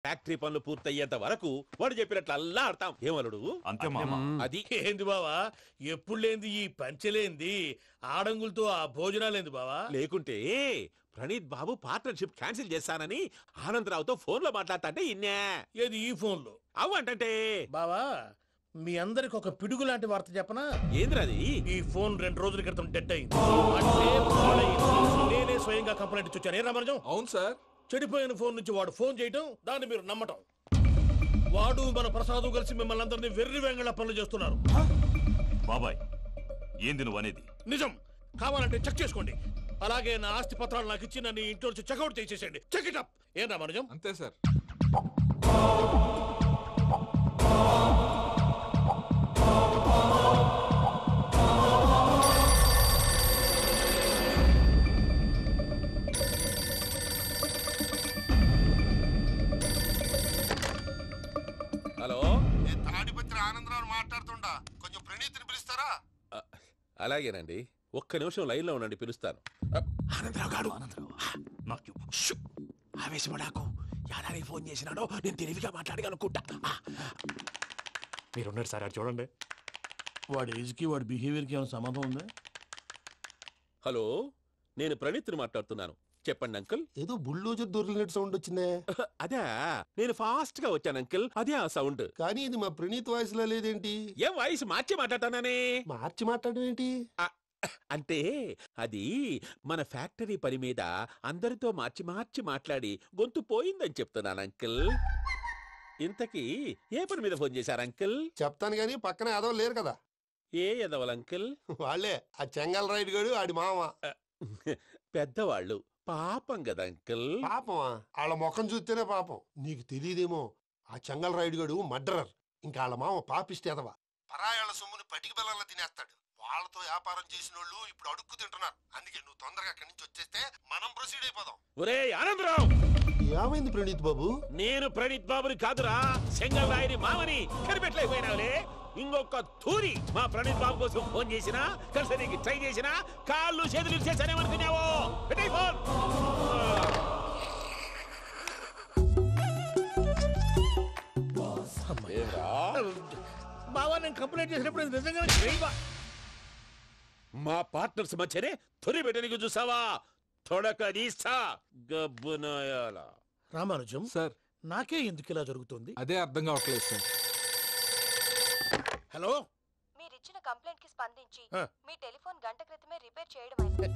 Factory పనులు పూర్తయ్యేంత వరకు వాడు చెప్పినట్లు అల్లా ఆడతాం. ఏమలుడు అంతే మామ. అది ఏంది బావా ఎప్పుడు లేంది ఈ పంచలేంది ఆడంగులతో ఆ భోజనాలేంది బావా? లేకుంటే ప్రణీత్ బాబు పార్ట్నర్షిప్ క్యాన్సిల్ చేస్తానని ఆనందరావుతో ఫోన్ లో మాట్లాడతాంటే ఇన్నే. ఏది ఈ ఫోన్ లో? అవ్వంటే బావా మీ అందరికి ఒక పిడుగు లాంటి వార్త చెప్పనా? ఏంద్రది? ఈ ఫోన్ 2 రోజుల క్రితం డెడ్ అయింది. అంటే పాడైంది. నేనే స్వయంగా కంప్లైంట్ ఇచ్చి వచ్చాను. ఏ రామరాజం? అవును సార్. చెడిపోయిన ఫోన్ నుంచి వాడు ఫోన్ చేయటం, దాన్ని మీరు నమ్మటం. వాడు మన ప్రసాదు కలిసి మిమ్మల్ని అందరినీ వెర్రి వెంగళ పనులు చేస్తున్నారు. బాబాయ్ ఏంది నువ్వు అనేది? నిజం. కావాలంటే చెక్ చేసుకోండి. అలాగే నా ఆస్తి పత్రాలు నాకు ఇచ్చి నన్ను ఇంట్లో నుంచి చెక్అౌట్ చేసేసండి. Check it up. ఏం రామరాజం? అంతే సార్. హలో, తాడిపత్రి ఆనందరావు మాట్లాడుతుండా, కొంచెం ప్రణీతిని పిలుస్తారా? అలాగేనండి. ఒక్క నిమిషం లైన్ లో ఉండండి, పిలుస్తాను. ఆనందరావు గాడు నాకు ఆవేశపడాకు. యాదానికి ఫోన్ చేసినాడో నేను తెలివిగా మాట్లాడగలనుకుంటా. మీరున్నారు సార్, అది చూడండి. వాడి ఏజ్ కి వాడి బిహేవియర్ కి ఏమైనా సంబంధం ఉందా? హలో, నేను ప్రణీత్ని మాట్లాడుతున్నాను. చెప్పండి అంకుల్. ఏదో బుల్డోజర్ దొరికినట్టు సౌండ్ వచ్చిందే. అదే, నేను ఫాస్ట్ గా వచ్చాను అంకుల్. అదే ఆ సౌండ్. కానీ ఇది మా ప్రణీత్ వాయిస్ లో లేదేంటి? ఏం వాయిస్ మార్చి మాట్లాడతానే? మార్చి మాట్లాడడం ఏంటి? అంటే అది మన ఫ్యాక్టరీ పని మీద అందరితో మార్చి మార్చి మాట్లాడి గొంతు పోయిందని చెప్తున్నాను అంకుల్. ఇంతకీ ఏ పని మీద ఫోన్ చేశారు అంకుల్? చెప్తాను గానీ పక్కన యాదవ్ లేరు కదా. ఏ ఎదవలు అంకుల్? వాళ్ళే ఆ చెంగల్ రైడ్ గడు ఆడి మామ. పెద్దవాళ్ళు, పాపం కదా అంకుల్. పాపమా? వాళ్ళ ముఖం చూస్తేనే పాపం. నీకు తెలియదేమో, ఆ చెంగల్ రైడ్ గడు మర్డరర్. ఇంకా వాళ్ళ మామ పాపిస్తేదవా. పరాయాళ్ళ సొమ్ముని పటికి బెల్లంలో తినేస్తాడు. వాళ్ళతో వ్యాపారం చేసిన వాళ్ళు ఇప్పుడు అడుక్కు తింటున్నారు. అందుకే నువ్వు తొందరగా అక్కడి నుంచి వచ్చేస్తే మనం ప్రొసీడ్ అయిపోదాం. ఒరే ఆనందరావు, ఏమైంది ప్రణీత్ బాబు? నేను ప్రణీత్ బాబుని కాదురా, సెంగల్ రాయని మామని. కనిపెట్టలేకపోయినావులే. ఇంకొక తూరి మా ప్రణీత్ బాబు కోసం ఫోన్ చేసినా, కలిసి ట్రై చేసినా కాళ్ళు చేతులు చేశానేమనుకున్నావో. పెట్టేయ్ ఫోన్. బావా నేను కంప్లైంట్ చేసినప్పుడు ఇది నిజంగానే చేయవా? మా పార్ట్నర్స్ మధ్యనే తొలి పెట్టడానికి చూసావా? తొడక నీస్తా గబ్బునాయాల. రామానుజం సార్, నాకే ఎందుకు ఇలా జరుగుతుంది? అదే అర్థం కావట్లేదు సార్. హలో, మీరిచ్చిన కంప్లైంట్ కి స్పందించి ఆ. మీ టెలిఫోన్ గంట క్రితమే రిపేర్ చేయడం అయింది.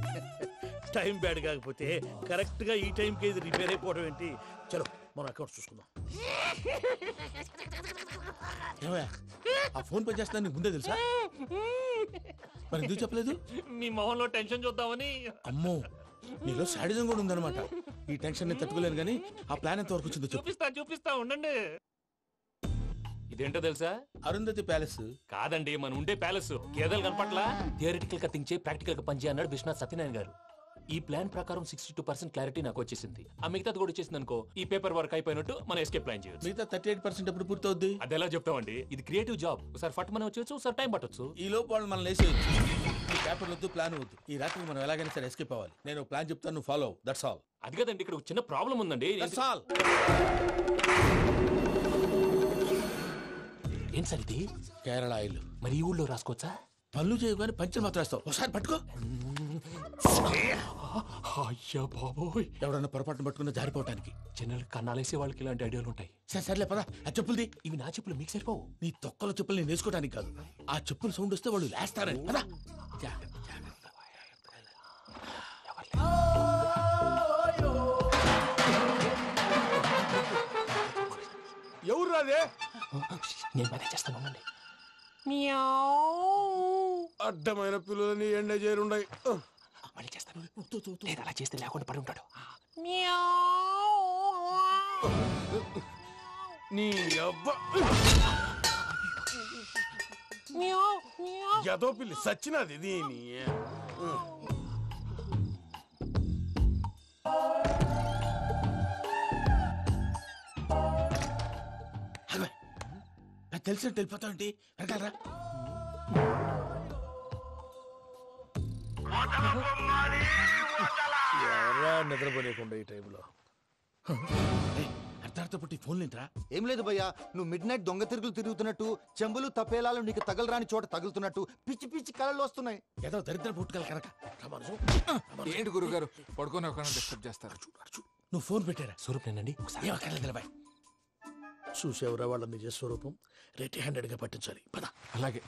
టైం బ్యాడ్ కాకపోతే కరెక్ట్ గా ఈ టైం కి ఇది రిపేర్ అయిపోవడం ఏంటి? చలో మన అకౌంట్ చూసుకుందాం. ఏమయ్యా, ఆ ఫోన్ పని చేస్తున్నా నీకు ముందే తెలుసా? మరి ఎందుకు చెప్పలేదు? మీ మొహంలో టెన్షన్ చూద్దామని. అమ్మో, నీలో శాడిజం కూడా ఉందన్నమాట. ఈ టెన్షన్ ని తట్టుకోలేను కానీ ఆ ప్లాన్ ఎంత వరకు వచ్చిందో చెప్పు. చూపిస్తా ఉండండి. ఇదేంటో తెలుసా? అరుంధతి ప్యాలెస్. కాదండి, మన ఉండే ప్యాలెస్. గేదెలు కనపట్లా? థియరిటికల్ గా థింక్ చేయి, ప్రాక్టికల్ గా పనిచేయ అన్నాడు విశ్వనాథ్ సత్యనారాయణ గారు. ఈ ప్లాన్ ప్రకారం 62% క్లారిటీ నాకు వచ్చేసింది. ఆ మిగతాది కూడా వచ్చేసింది అనుకో, ఈ పేపర్ వర్క్ అయిపోయినట్టు మనం ఎస్కేప్ ప్లాన్ చేయొచ్చు. మిగతా 38% ఎప్పుడు పూర్తవుద్ది? అది ఎలా చెప్తామండి? ఇది క్రియేటివ్ జాబ్. ఒకసారి ఫట్ మనం వచ్చేయచ్చు, ఒకసారి టైం పట్టొచ్చు. ఈ లోపు వాళ్ళు మనం లేసేయచ్చు. ఈ పేపర్ వద్దు, ప్లాన్ వద్దు. ఈ రాత్రికి మనం ఎలాగైనా సరే ఎస్కేప్ అవ్వాలి. నేను ప్లాన్ చెప్తాను, నువ్వు ఫాలో. That's all. అది కదండి, ఇక్కడ ఒక చిన్న ప్రాబ్లం ఉందండి. That's all. ఏం సార్ ఇది? కేరళ ఆయిల్. మరి ఈ ఊళ్ళో రాసుకోవచ్చా? పనులు చేయవు కానీ పంచర్ మాత్రం వేస్తావు. ఒకసారి పట్టుకో. అయ్యా బాబోయ్, ఎవడన్నా పొరపాటున పట్టుకున్న జారిపోవటానికి. జనరల్ కన్నాలేసే వాళ్ళకి ఇలాంటి ఐడియాలు ఉంటాయి. సర్లే పదా, ఆ చెప్పులది. ఇవి నా చెప్పులు మీకు సరిపోవు. నీ తొక్కల చెప్పులు నేను వేసుకోవడానికి కాదు, ఆ చెప్పులు సౌండ్ వస్తే వాళ్ళు లేస్తారని. పదా. ఎవరు రాదే? నేను మేనేజ్ చేస్తాను, ఉండండి. అడ్డమైన పిల్లలని ఎండ చేరుండయి. మళ్ళీ చేస్తాను. లేదు, అలా చేస్తే లేకుండా పడి ఉంటాడు. నీ అబ్బ ఎదో పిల్లి సచ్చినది దీని. నాకు తెలిసినట్టు వెళ్ళిపోతావు ఏంటి? వెనకాలరా. ఎవరా నిద్రపోలేకుండా ఈ టైంలో? అర్ధార్థ పుట్టి ఫోన్ లేంట్రా. ఏం లేదు భయ్యా, నువ్వు మిడ్ నైట్ దొంగ తిరుగులు తిరుగుతున్నట్టు, చెంబులు తపేలాలు నీకు తగలరాని చోట తగులుతున్నట్టు పిచ్చి పిచ్చి కళలు వస్తున్నాయి. ఏదో దరిద్ర పుట్టుకల కనుక. రామానుజం, ఏంటి గురుగారు పడుకొని ఒక డిస్టర్బ్ చేస్తారు? నువ్వు ఫోన్ పెట్టారా? స్వరూప్ నేనండి. ఏం అక్కర్లేదు నిలబాయ్. చూసేవరా వాళ్ళ నిజ స్వరూపం. రెట్టి హ్యాండెడ్ గా పట్టించాలి. పద. అలాగే.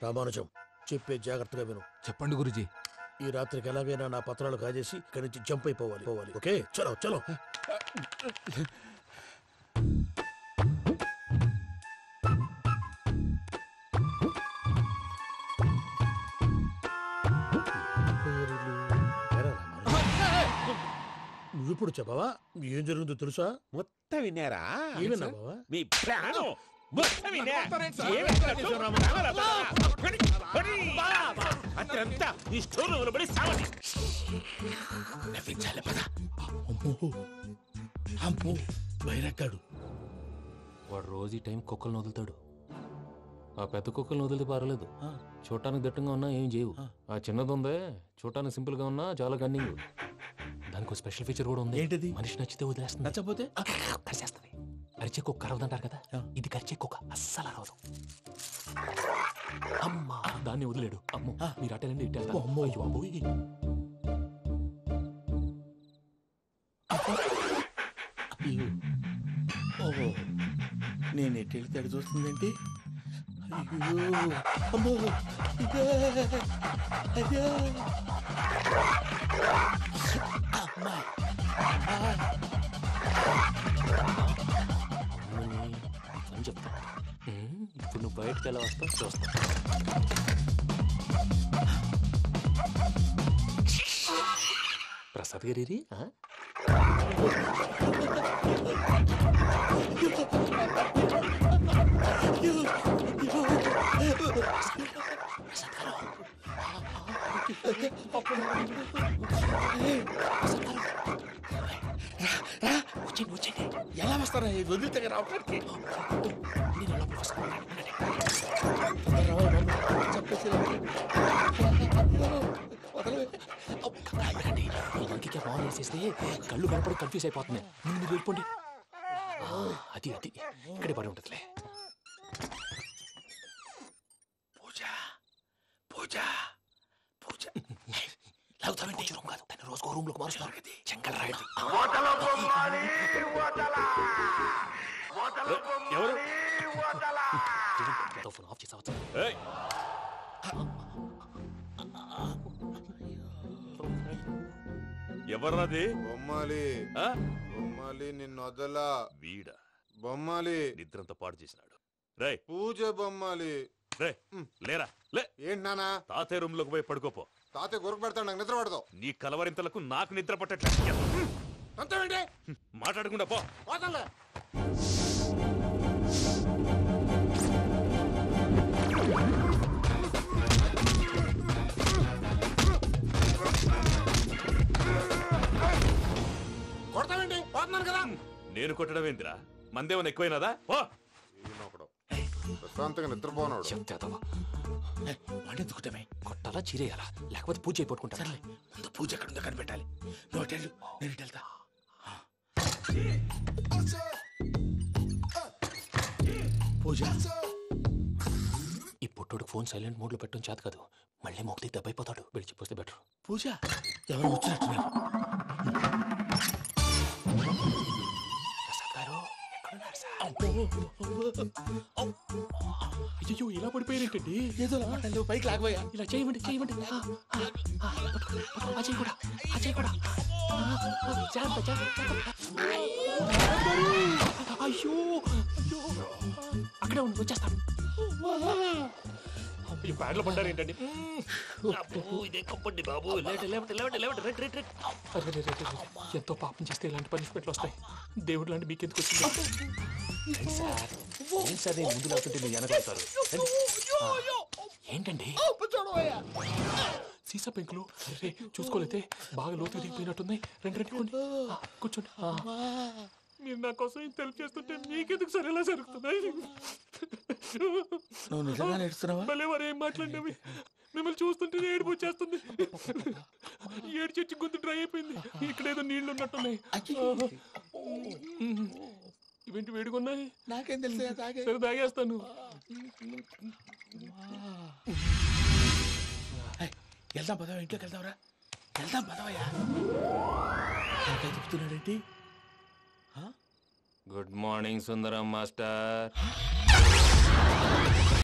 రామానుజం, చెప్పే జాగ్రత్తగా విను. చెప్పండి గురుజీ. ఈ రాత్రికి ఎలాగైనా నా పత్రాలు కాజేసి ఇక్కడి నుంచి జంప్ అయిపోవాలి. ఓకే, చలో చలో. నువ్విప్పుడు చెప్పవా ఏం జరుగుతుందో తెలుసా? మొత్తం విన్నారా? ఏమన్నా బావా? మీ ప్రాణం మొత్తం విన్నా? అత్రంతా ఈ స్టోర్ రూమ్ లో పడి సావండి. నవ్వించాలి, పద. అమ్మో బైరక్కాడు. వాడు రోజు ఈ టైం కుక్కలను వదులుతాడు. ఆ పెద్ద కుక్కలను వదిలితే పర్లేదు, చూడటానికి దట్టంగా ఉన్నా ఏం చేయవు. ఆ చిన్నది ఉందే, చూడటానికి సింపుల్ గా ఉన్నా చాలా గన్నింగ్. దానికి స్పెషల్ ఫీచర్ కూడా ఉంది. ఏంటిది? మనిషి నచ్చితే వదిలేస్తుంది, నచ్చపోతే కరిచేస్తుంది. అరిచే కుక్క అరవదంటారు కదా, ఇది కరిచే కుక్క అస్సలు అరవదు. అమ్మా, దాన్ని వదిలేడు. అమ్మో, మీరు అటెండి ఇట్టే. అమ్మో. అయ్యో అబ్బోయ్. ఓహో, నేను ఎటు వెళ్తే అటు చూస్తుందేంటి? అయ్యో అమ్మో, ఇదే అదే. అమ్మా, అని చెప్తా. ఇప్పుడు నువ్వు బయటకు ఎలా వస్తావు చూస్తా. ప్రసాద్ గారి వచ్చేయండి. ఎలా వస్తారా? వదిలితే రావడానికి ఫోన్ చేసేస్తే కళ్ళు కనపడి కన్ఫ్యూజ్ అయిపోతున్నాయి. మీరు వెళ్ళిపోండి. అది అది ఇక్కడే పడి ఉంటుందిలే. పూజ పూజ పూజ లాగుతామంటే రూమ్ కాదు, తన రోజుకో రూమ్ లోకి మారుస్తున్నారు కదా. శంకర్ రాయుడు ఎవరు? ఫోన్ ఆఫ్ చేసావచ్చు. ఎవర్రాది? బొమ్మాలి బొమ్మాలి నిన్ను వదలా. వీడా బొమ్మాలి నిద్రంతా పాడు చేసినాడు. రే పూజ బొమ్మాలి. రే లేరా లే. ఏంటి నానా? తాతయ్య రూమ్ లోకి పోయి పడుకోపో. తాతయ్య గురకు పెడతాడు, నాకు నిద్ర పడదు. నీ కలవరింతలకు నాకు నిద్ర పట్టట్లేదు. అంతేంటి? మాట్లాడకుండా పో. పోతాలే. కొడతావేంటి? పోతున్నాను కదా. నేను కొట్టడం ఏంటిరా? మందేమన్నా ఎక్కువైనదా? పో. ప్రశాంతంగా నిద్రపోనాడు. చెప్తావా? వాడెందుకుంటామే? కొట్టాలా చీరేయాలా, లేకపోతే పూజ అయిపోట్టుకుంటా. సర్లే, ముందు పూజ ఎక్కడుందో కనిపెట్టాలి. నువ్వు అటు వెళ్ళు, నేను ఇటు వెళ్తా. పూజ, ఈ పుట్టోడు ఫోన్ సైలెంట్ మోడ్ లో పెట్టడం చేత కాదు. మళ్ళీ మొక్కి దెబ్బైపోతాడు. వెళ్ళి చెప్పొస్తే బెటర్. పూజ ఎవరు వచ్చినట్టున్నారు? ప్రసాద్ గారు ఎక్కడున్నారు సార్? అయ్యో, ఇలా పడిపోయారేంటండి? ఏదో నువ్వు పైకి లాగబోయా. ఇలా చేయమండి చేయమండి. అజయ్ కూడా అజయ్ కూడా జాగ్రత్త జాగ్రత్త. అయ్యో అయ్యో, అక్కడే ఉండి వచ్చేస్తాను. ఈ బ్యాడ్లో పడ్డారు ఏంటండి? ఇదే కప్పండి బాబు. ఎంతో పాపం చేస్తే ఇలాంటి పనిష్మెంట్లు వస్తాయి. దేవుడు లాంటి మీకెందుకు వచ్చింది సార్? ముందు లేకుంటే మీరు వెనకాడతారు. ఏంటండి సీసా పెంకులు చూసుకోలేతే బాగా లోతు దిగిపోయినట్టున్నాయి. రెండు కూర్చోండి. మీరు నా కోసం ఇంత హెల్ప్ చేస్తుంటే మీకెందుకు సరే ఎలా జరుగుతున్నాయి? నువ్వు నిజంగా నేర్చుతున్నావా? భలే వారు ఏం మాట్లాడినవి. మిమ్మల్ని చూస్తుంటే ఏడుపు వచ్చేస్తుంది. ఏడ్చి గొంతు డ్రై అయిపోయింది. ఇక్కడ ఏదో నీళ్లు ఉన్నట్టున్నాయి. ఇవేంటి వేడుకున్నాయి? నాకేం తెలుసు, సరే తాగేస్తాను. వెళ్దాం పదవా, ఇంట్లోకి వెళ్దాంరా. వెళ్దాం పదవయ్యా. చెప్తున్నాడేంటి? గుడ్ మార్నింగ్ సుందరం మాస్టర్.